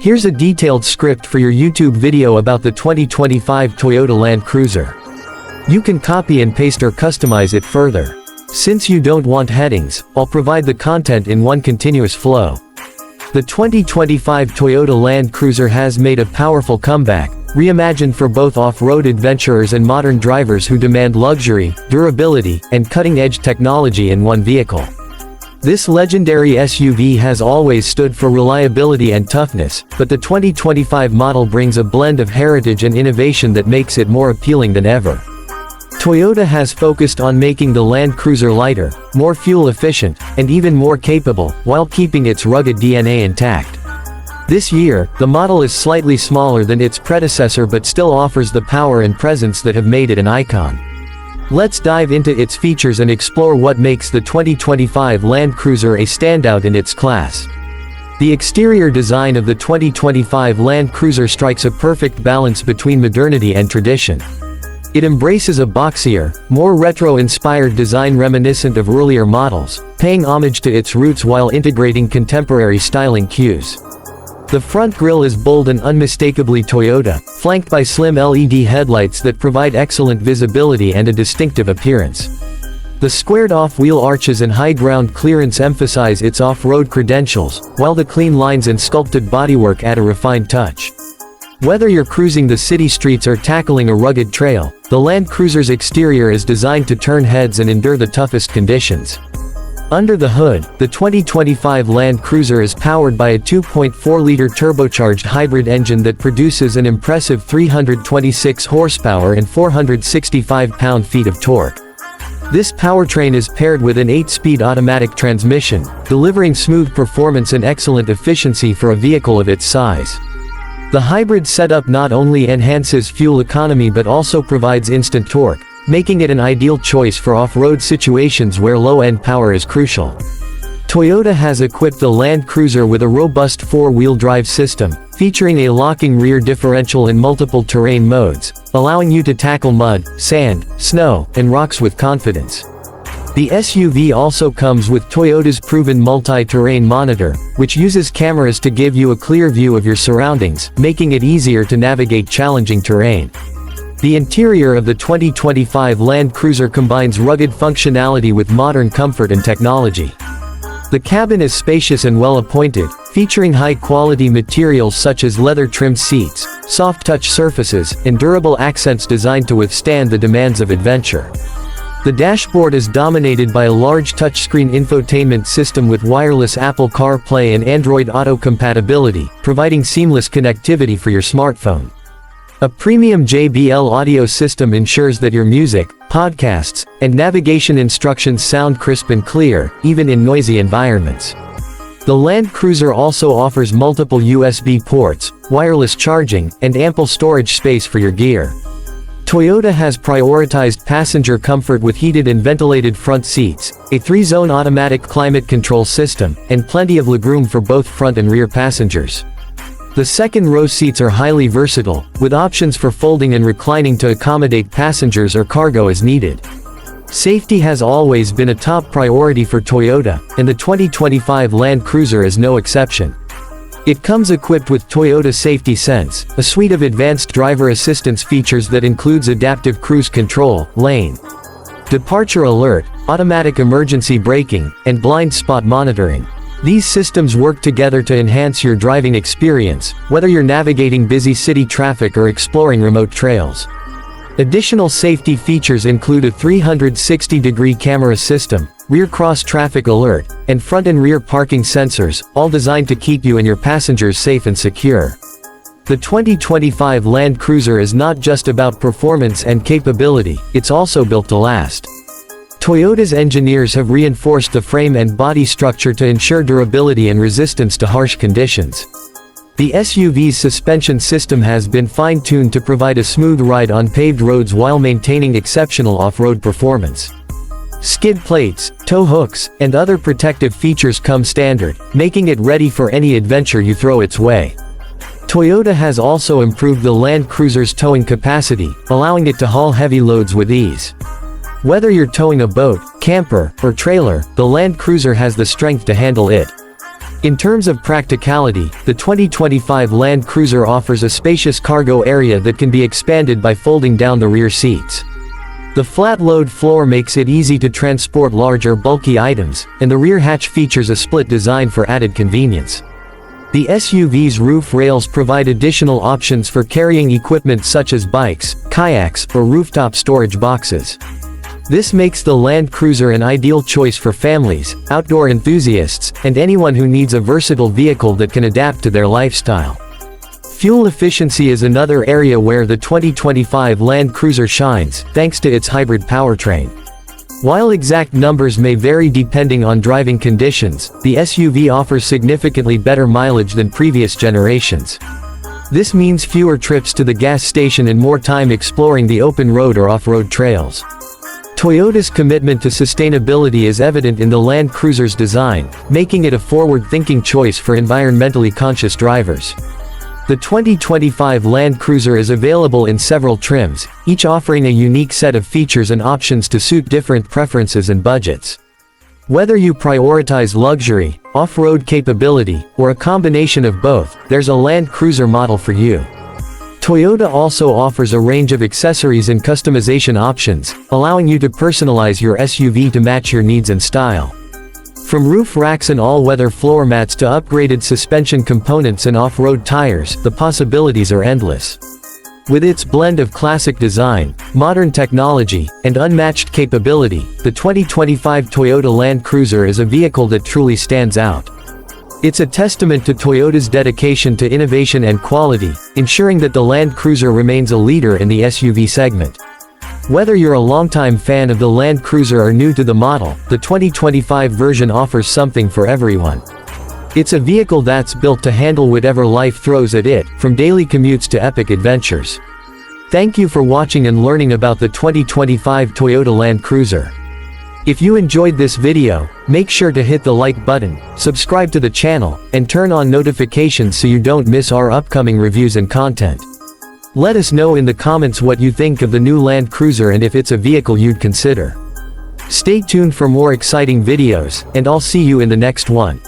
Here's a detailed script for your YouTube video about the 2025 Toyota Land Cruiser. You can copy and paste or customize it further. Since you don't want headings, I'll provide the content in one continuous flow. The 2025 Toyota Land Cruiser has made a powerful comeback, reimagined for both off-road adventurers and modern drivers who demand luxury, durability, and cutting-edge technology in one vehicle. This legendary SUV has always stood for reliability and toughness, but the 2025 model brings a blend of heritage and innovation that makes it more appealing than ever. Toyota has focused on making the Land Cruiser lighter, more fuel-efficient, and even more capable, while keeping its rugged DNA intact. This year, the model is slightly smaller than its predecessor but still offers the power and presence that have made it an icon. Let's dive into its features and explore what makes the 2025 Land Cruiser a standout in its class. The exterior design of the 2025 Land Cruiser strikes a perfect balance between modernity and tradition. It embraces a boxier, more retro-inspired design reminiscent of earlier models, paying homage to its roots while integrating contemporary styling cues. The front grille is bold and unmistakably Toyota, flanked by slim LED headlights that provide excellent visibility and a distinctive appearance. The squared-off wheel arches and high ground clearance emphasize its off-road credentials, while the clean lines and sculpted bodywork add a refined touch. Whether you're cruising the city streets or tackling a rugged trail, the Land Cruiser's exterior is designed to turn heads and endure the toughest conditions. Under the hood, the 2025 Land Cruiser is powered by a 2.4-liter turbocharged hybrid engine that produces an impressive 326 horsepower and 465 pound-feet of torque. This powertrain is paired with an 8-speed automatic transmission, delivering smooth performance and excellent efficiency for a vehicle of its size. The hybrid setup not only enhances fuel economy but also provides instant torque, making it an ideal choice for off-road situations where low-end power is crucial. Toyota has equipped the Land Cruiser with a robust four-wheel drive system, featuring a locking rear differential in multiple terrain modes, allowing you to tackle mud, sand, snow, and rocks with confidence. The SUV also comes with Toyota's proven multi-terrain monitor, which uses cameras to give you a clear view of your surroundings, making it easier to navigate challenging terrain. The interior of the 2025 Land Cruiser combines rugged functionality with modern comfort and technology. The cabin is spacious and well-appointed, featuring high-quality materials such as leather-trimmed seats, soft-touch surfaces, and durable accents designed to withstand the demands of adventure. The dashboard is dominated by a large touchscreen infotainment system with wireless Apple CarPlay and Android Auto compatibility, providing seamless connectivity for your smartphone. A premium JBL audio system ensures that your music, podcasts, and navigation instructions sound crisp and clear, even in noisy environments. The Land Cruiser also offers multiple USB ports, wireless charging, and ample storage space for your gear. Toyota has prioritized passenger comfort with heated and ventilated front seats, a 3-zone automatic climate control system, and plenty of legroom for both front and rear passengers. The second-row seats are highly versatile, with options for folding and reclining to accommodate passengers or cargo as needed. Safety has always been a top priority for Toyota, and the 2025 Land Cruiser is no exception. It comes equipped with Toyota Safety Sense, a suite of advanced driver assistance features that includes adaptive cruise control, lane departure alert, automatic emergency braking, and blind spot monitoring. These systems work together to enhance your driving experience, whether you're navigating busy city traffic or exploring remote trails. Additional safety features include a 360-degree camera system, rear cross-traffic alert, and front and rear parking sensors, all designed to keep you and your passengers safe and secure. The 2025 Land Cruiser is not just about performance and capability, it's also built to last. Toyota's engineers have reinforced the frame and body structure to ensure durability and resistance to harsh conditions. The SUV's suspension system has been fine-tuned to provide a smooth ride on paved roads while maintaining exceptional off-road performance. Skid plates, tow hooks, and other protective features come standard, making it ready for any adventure you throw its way. Toyota has also improved the Land Cruiser's towing capacity, allowing it to haul heavy loads with ease. Whether you're towing a boat, camper, or trailer, the Land Cruiser has the strength to handle it. In terms of practicality, the 2025 Land Cruiser offers a spacious cargo area that can be expanded by folding down the rear seats. The flat-load floor makes it easy to transport large or bulky items, and the rear hatch features a split design for added convenience. The SUV's roof rails provide additional options for carrying equipment such as bikes, kayaks, or rooftop storage boxes. This makes the Land Cruiser an ideal choice for families, outdoor enthusiasts, and anyone who needs a versatile vehicle that can adapt to their lifestyle. Fuel efficiency is another area where the 2025 Land Cruiser shines, thanks to its hybrid powertrain. While exact numbers may vary depending on driving conditions, the SUV offers significantly better mileage than previous generations. This means fewer trips to the gas station and more time exploring the open road or off-road trails. Toyota's commitment to sustainability is evident in the Land Cruiser's design, making it a forward-thinking choice for environmentally conscious drivers. The 2025 Land Cruiser is available in several trims, each offering a unique set of features and options to suit different preferences and budgets. Whether you prioritize luxury, off-road capability, or a combination of both, there's a Land Cruiser model for you. Toyota also offers a range of accessories and customization options, allowing you to personalize your SUV to match your needs and style. From roof racks and all-weather floor mats to upgraded suspension components and off-road tires, the possibilities are endless. With its blend of classic design, modern technology, and unmatched capability, the 2025 Toyota Land Cruiser is a vehicle that truly stands out. It's a testament to Toyota's dedication to innovation and quality, ensuring that the Land Cruiser remains a leader in the SUV segment. Whether you're a longtime fan of the Land Cruiser or new to the model, the 2025 version offers something for everyone. It's a vehicle that's built to handle whatever life throws at it, from daily commutes to epic adventures. Thank you for watching and learning about the 2025 Toyota Land Cruiser. If you enjoyed this video, make sure to hit the like button, subscribe to the channel, and turn on notifications so you don't miss our upcoming reviews and content. Let us know in the comments what you think of the new Land Cruiser and if it's a vehicle you'd consider. Stay tuned for more exciting videos, and I'll see you in the next one.